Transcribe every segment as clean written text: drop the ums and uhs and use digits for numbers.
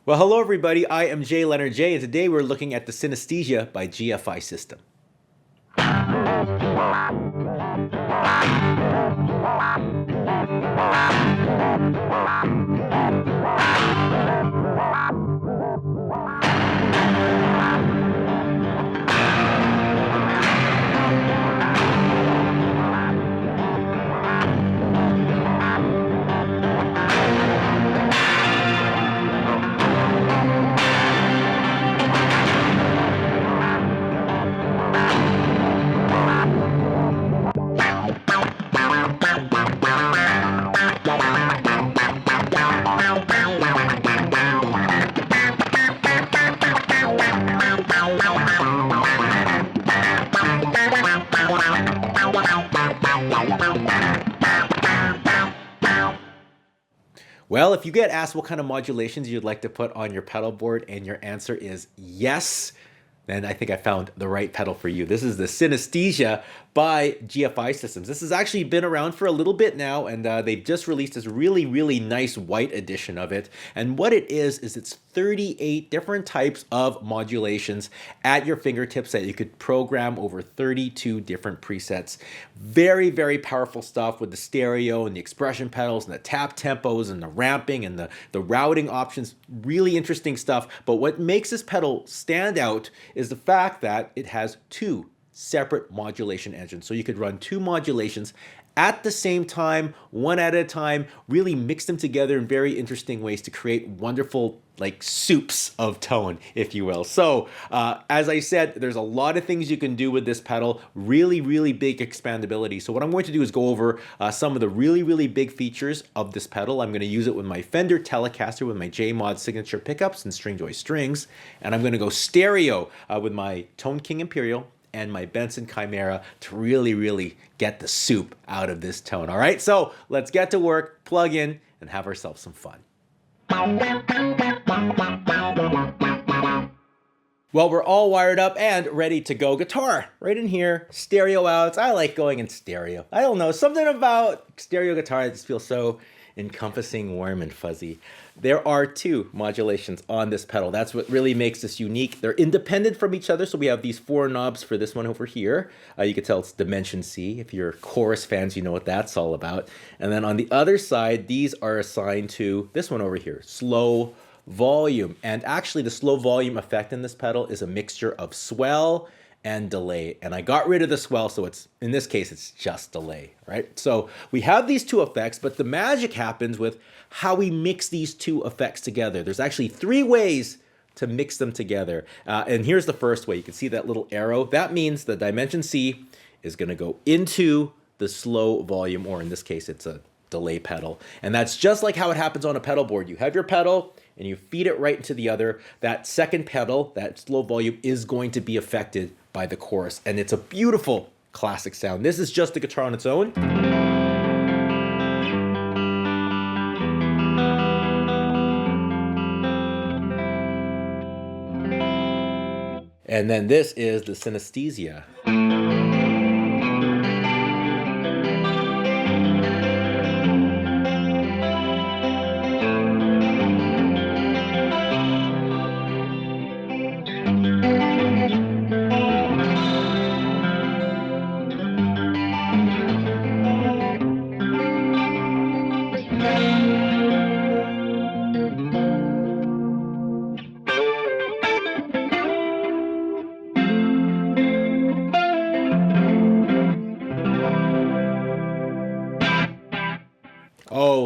Well, hello everybody, I am JayLeonardJ, and today we're looking at the Synesthesia by GFI system. Well, if you get asked what kind of modulations you'd like to put on your pedal board and your answer is yes, then I think I found the right pedal for you. This is the Synesthesia by GFI Systems. This has actually been around for a little bit now, and they've just released this really nice white edition of it. And what it is it's 38 different types of modulations at your fingertips that you could program over 32 different presets. Very powerful stuff with the stereo and the expression pedals and the tap tempos and the ramping and the routing options. Really interesting stuff. But what makes this pedal stand out is the fact that it has two separate modulation engines. So you could run two modulations at the same time, one at a time, really mix them together in very interesting ways to create wonderful like soups of tone, if you will. So as I said, there's a lot of things you can do with this pedal, really big expandability. So what I'm going to do is go over some of the really big features of this pedal. I'm going to use it with my Fender Telecaster with my J.M.A signature pickups and Stringjoy strings. And I'm going to go stereo with my Tone King Imperial and my Benson Chimera to really get the soup out of this tone. All right, so let's get to work, plug in, and have ourselves some fun. Well, we're all wired up and ready to go. Guitar right in here, stereo outs. I like going in stereo. I don't know, something about stereo guitar that just feels so encompassing, warm, and fuzzy. There are two modulations on this pedal. That's what really makes this unique. They're independent from each other, so we have these four knobs for this one over here. You can tell it's Dimension C. If you're chorus fans, you know what that's all about. And then on the other side, these are assigned to this one over here, slow volume. And actually, the slow volume effect in this pedal is a mixture of swell and delay. And I got rid of the swell, so it's, in this case, it's just delay, right? So we have these two effects, but the magic happens with how we mix these two effects together. There's actually three ways to mix them together. And here's the first way. You can see that little arrow. That means the Dimension C is gonna go into the slow volume, or in this case, it's a delay pedal. And that's just like how it happens on a pedal board. You have your pedal and you feed it right into the other. That second pedal, that slow volume, is going to be affected by the chorus. And it's a beautiful classic sound. This is just the guitar on its own. And then this is the Synesthesia. Oh,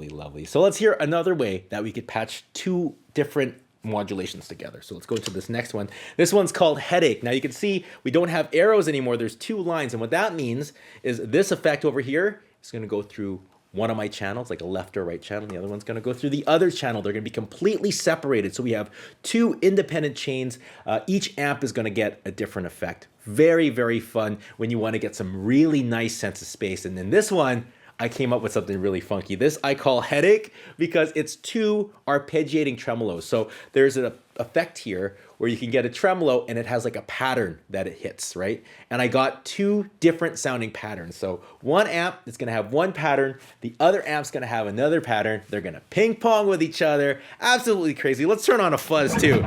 lovely. So let's hear another way that we could patch two different modulations together. So let's go to this next one. This one's called Headache. Now you can see we don't have arrows anymore. There's two lines. And what that means is this effect over here is going to go through one of my channels, like a left or right channel. The other one's going to go through the other channel. They're going to be completely separated. So we have two independent chains. Each amp is going to get a different effect. Very fun when you want to get some really nice sense of space. And then this one, I came up with something really funky. This I call headache because it's two arpeggiating tremolos. So there's an effect here where you can get a tremolo and it has like a pattern that it hits, right? And I got two different sounding patterns. So one amp is gonna have one pattern, the other amp's gonna have another pattern. They're gonna ping pong with each other. Absolutely crazy. Let's turn on a fuzz too.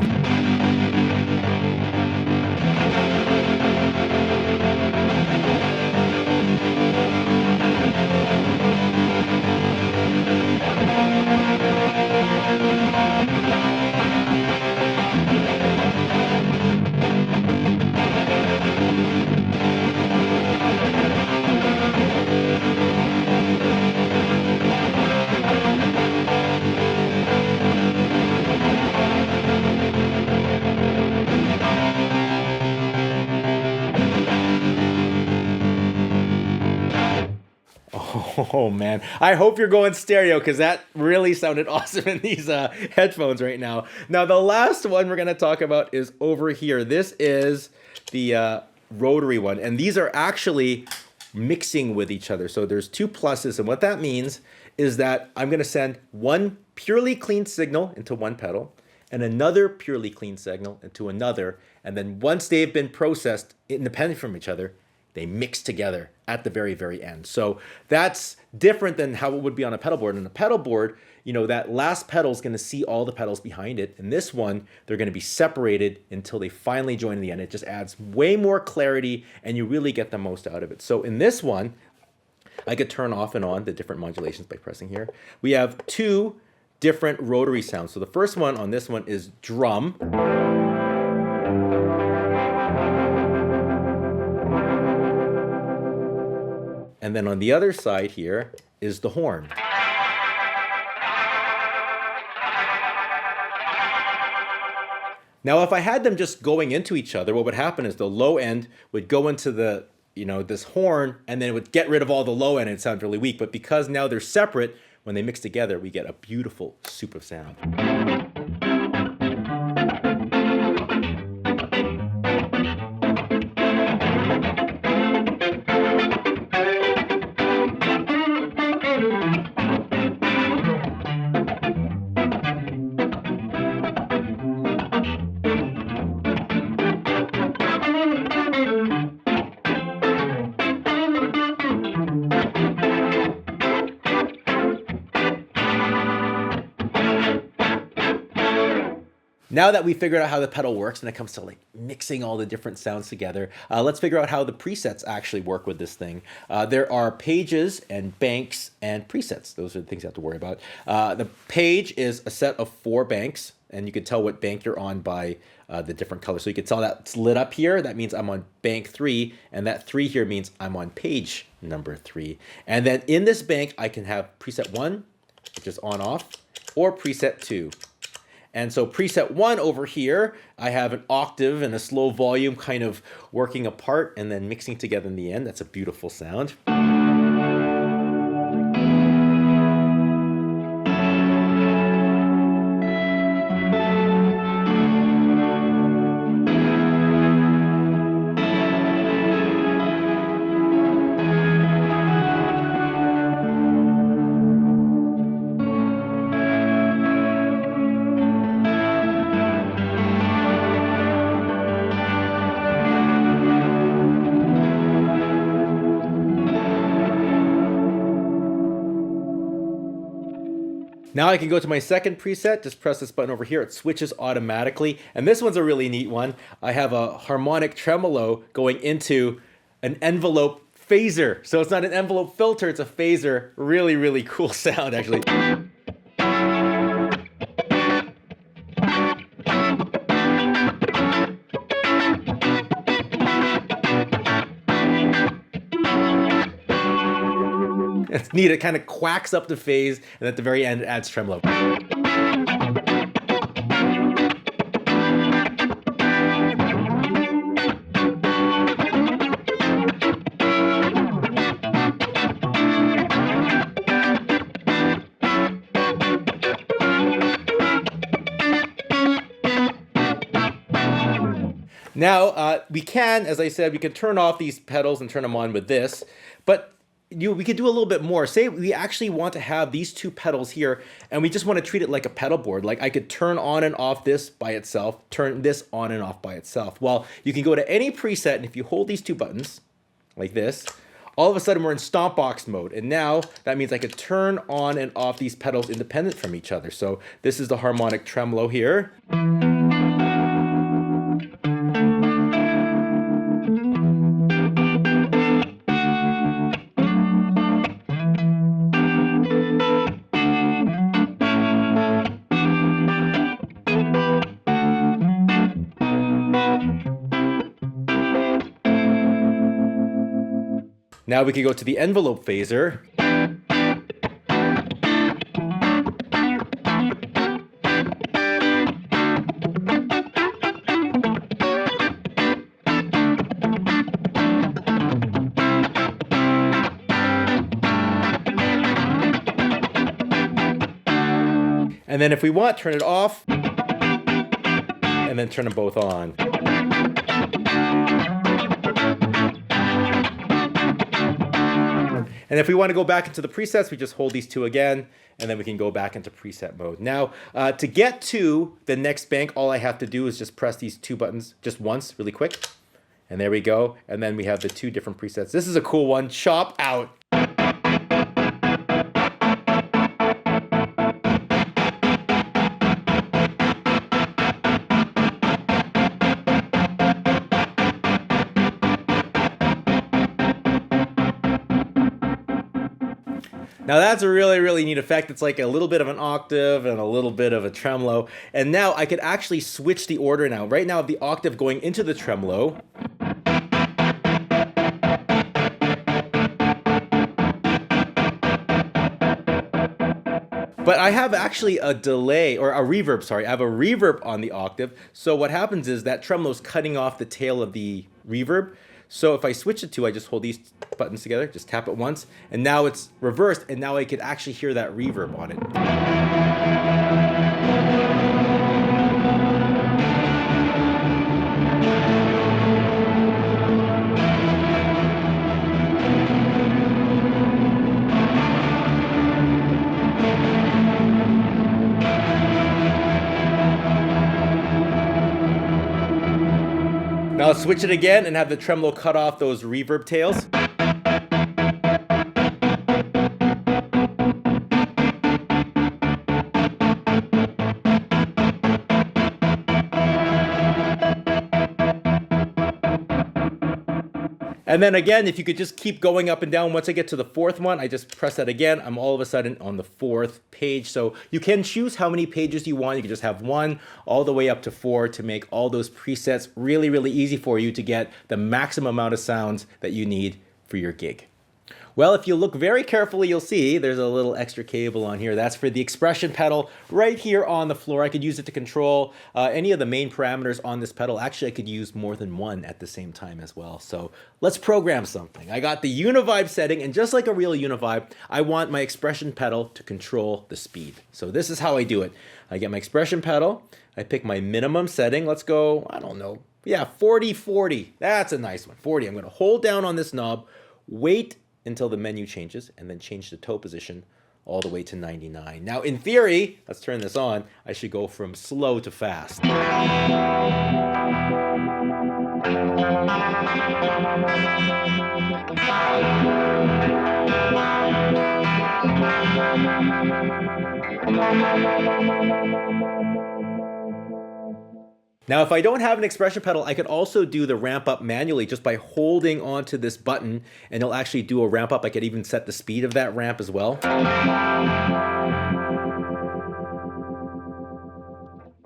Oh man, I hope you're going stereo because that really sounded awesome in these headphones right now. Now the last one we're going to talk about is over here. This is the rotary one, and these are actually mixing with each other. So there's two pluses, and what that means is that I'm going to send one purely clean signal into one pedal and another purely clean signal into another, and then once they've been processed independent from each other, they mix together at the very, very end. So that's different than how it would be on a pedal board. On a pedal board, you know, that last pedal is going to see all the pedals behind it. And this one, they're going to be separated until they finally join in the end. It just adds way more clarity and you really get the most out of it. So in this one, I could turn off and on the different modulations by pressing here. We have two different rotary sounds. So the first one on this one is drum. And then on the other side here is the horn. Now, if I had them just going into each other, what would happen is the low end would go into the, you know, this horn, and then it would get rid of all the low end and it sounds really weak. But because now they're separate, when they mix together, we get a beautiful soup of sound. Now that we figured out how the pedal works when it comes to like mixing all the different sounds together, let's figure out how the presets actually work with this thing. There are pages and banks and presets. Those are the things you have to worry about. The page is a set of 4 banks, and you can tell what bank you're on by the different colors. So you can tell that's lit up here. That means I'm on bank 3, and that 3 here means I'm on page number 3. And then in this bank, I can have preset 1, which is on off, or preset 2. And so preset 1 over here, I have an octave and a slow volume kind of working apart and then mixing together in the end. That's a beautiful sound. Now I can go to my second preset, just press this button over here, it switches automatically. And this one's a really neat one. I have a harmonic tremolo going into an envelope phaser. So it's not an envelope filter, it's a phaser. Really, really cool sound actually. It's neat, it kind of quacks up the phase, and at the very end it adds tremolo. Now, we can, as I said, we can turn off these pedals and turn them on with this, but we could do a little bit more. Say we actually want to have these two pedals here, and we just want to treat it like a pedal board. Like I could turn on and off this by itself, turn this on and off by itself. Well, you can go to any preset, and if you hold these two buttons like this, all of a sudden we're in stomp box mode. And now that means I could turn on and off these pedals independent from each other. So this is the harmonic tremolo here. Now we can go to the envelope phaser. And then if we want, turn it off, and then turn them both on. And if we want to go back into the presets, we just hold these two again, and then we can go back into preset mode. Now, to get to the next bank, all I have to do is just press these two buttons just once, really quick. And there we go. And then we have the two different presets. This is a cool one, chop out. Now that's a really, really neat effect. It's like a little bit of an octave and a little bit of a tremolo. And now I could actually switch the order now. Right now I have the octave going into the tremolo. But I have actually a delay, or a reverb, sorry. I have a reverb on the octave. So what happens is that tremolo is cutting off the tail of the reverb. So if I switch it to, I just hold these buttons together, just tap it once, and now it's reversed, and now I could actually hear that reverb on it. Now I'll switch it again and have the tremolo cut off those reverb tails. And then again, if you could just keep going up and down, once I get to the fourth one, I just press that again. I'm all of a sudden on the fourth page. So you can choose how many pages you want. You can just have one all the way up to 4 to make all those presets really, really easy for you to get the maximum amount of sounds that you need for your gig. Well, if you look very carefully, you'll see there's a little extra cable on here. That's for the expression pedal right here on the floor. I could use it to control any of the main parameters on this pedal. Actually, I could use more than one at the same time as well. So let's program something. I got the Univibe setting, and just like a real Univibe, I want my expression pedal to control the speed. So this is how I do it. I get my expression pedal. I pick my minimum setting. Let's go, I don't know. Yeah, 40, 40. That's a nice one, 40. I'm going to hold down on this knob, wait until the menu changes, and then change the toe position all the way to 99. Now, in theory, let's turn this on, I should go from slow to fast. Now, if I don't have an expression pedal, I could also do the ramp up manually just by holding onto this button, and it'll actually do a ramp up. I could even set the speed of that ramp as well.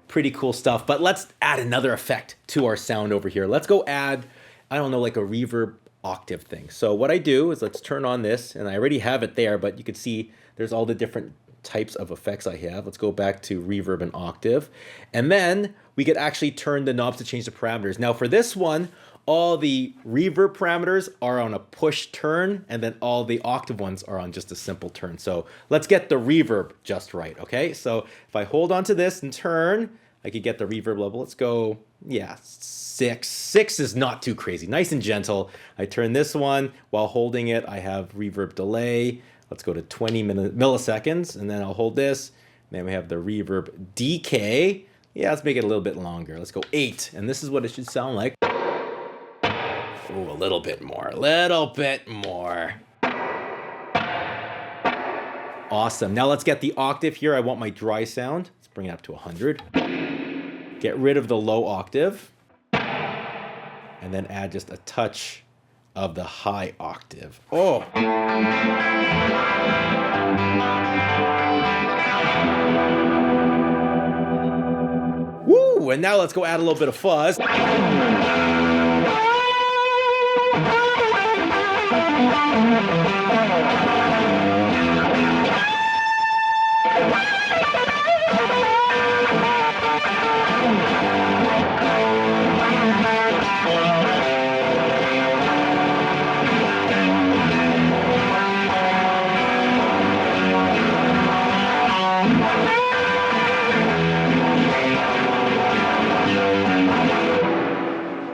Pretty cool stuff, but let's add another effect to our sound over here. Let's go add, I don't know, like a reverb octave thing. So what I do is let's turn on this, and I already have it there, but you can see there's all the different types of effects I have. Let's go back to reverb and octave. And then we could actually turn the knobs to change the parameters. Now for this one, all the reverb parameters are on a push turn, and then all the octave ones are on just a simple turn. So let's get the reverb just right, okay? So if I hold on to this and turn, I could get the reverb level. Let's go, yeah, 6. 6 is not too crazy. Nice and gentle. I turn this one while holding it. I have reverb delay. Let's go to 20 milliseconds, and then I'll hold this. Then we have the reverb decay. Yeah, let's make it a little bit longer. Let's go 8, and this is what it should sound like. Ooh, a little bit more, a little bit more. Awesome. Now let's get the octave here. I want my dry sound. Let's bring it up to 100. Get rid of the low octave. And then add just a touch of the high octave. Oh! Woo! And now let's go add a little bit of fuzz.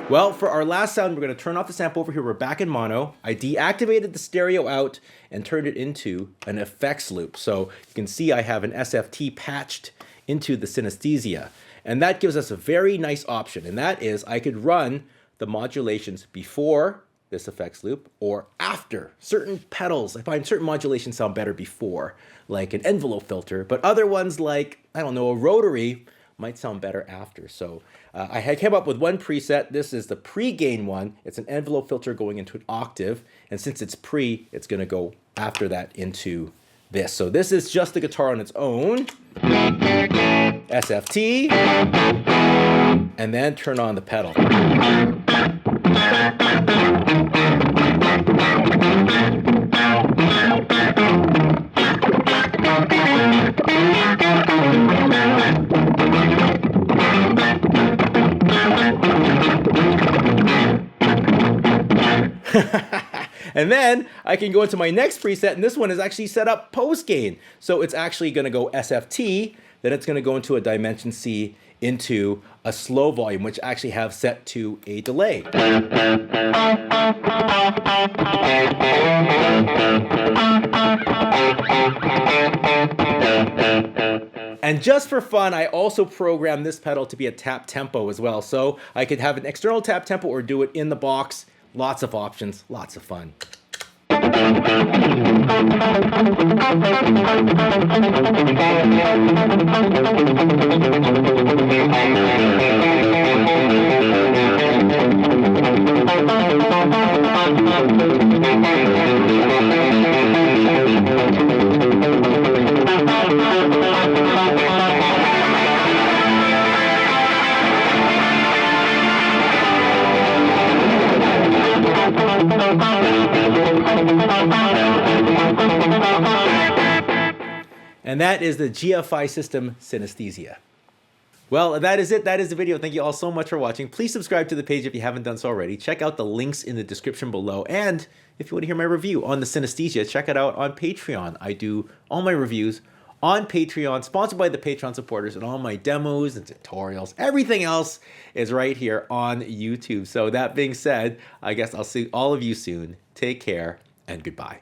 Well, for our last sound, we're going to turn off the sample over here. We're back in mono. I deactivated the stereo out and turned it into an effects loop. So you can see I have an SFT patched into the synesthesia. And that gives us a very nice option. And that is I could run the modulations before this effects loop or after. Certain pedals, I find certain modulations sound better before, like an envelope filter. But other ones like, I don't know, a rotary might sound better after. So I came up with one preset. This is the pre-gain one. It's an envelope filter going into an octave. And since it's pre, it's going to go after that into this. So this is just the guitar on its own. SFT. And then turn on the pedal. And then I can go into my next preset, and this one is actually set up post gain. So it's actually going to go SFT, then it's going to go into a dimension C into a slow volume, which I actually have set to a delay. And just for fun, I also programmed this pedal to be a tap tempo as well. So I could have an external tap tempo or do it in the box. Lots of options, lots of fun. And that is the GFI system Synesthesia. Well, that is it. That is the video. Thank you all so much for watching. Please subscribe to the page if you haven't done so already. Check out the links in the description below. And if you want to hear my review on the Synesthesia, check it out on Patreon. I do all my reviews on Patreon, sponsored by the Patreon supporters, and all my demos and tutorials. Everything else is right here on YouTube. So that being said, I guess I'll see all of you soon. Take care and goodbye.